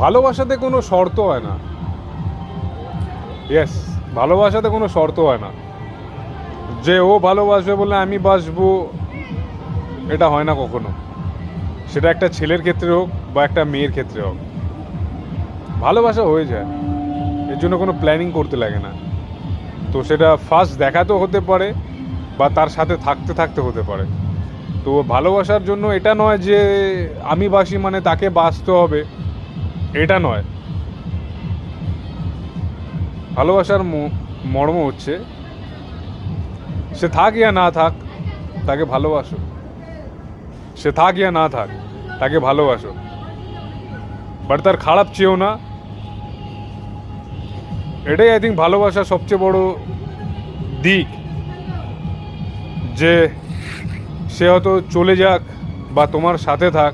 ভালোবাসাতে কোনো শর্ত হয় না। ইয়েস, ভালোবাসাতে কোনো শর্ত হয় না যে ও ভালোবাসবে বলে আমি বাসবো, এটা হয় না কখনো। সেটা একটা ছেলের ক্ষেত্রে হোক বা একটা মেয়ের ক্ষেত্রে হোক, ভালোবাসা হয়ে যায়, এর জন্য কোনো প্ল্যানিং করতে লাগে না। তো সেটা ফার্স্ট দেখাতেও হতে পারে বা তার সাথে থাকতে থাকতে হতে পারে। তো ভালোবাসার জন্য এটা নয় যে আমি বাসি মানে তাকে বাসতে হবে, এটা নয়। ভালোবাসার মর্ম হচ্ছে সে থাক ইয়া না থাক তাকে ভালোবাসো, সে থাক ইয়া না থাক তাকে ভালোবাসো, বাট তার খারাপ চেয়েও না। এটাই আই থিঙ্ক ভালোবাসার সবচেয়ে বড় দিক, যে সে হয়তো চলে যাক বা তোমার সাথে থাক,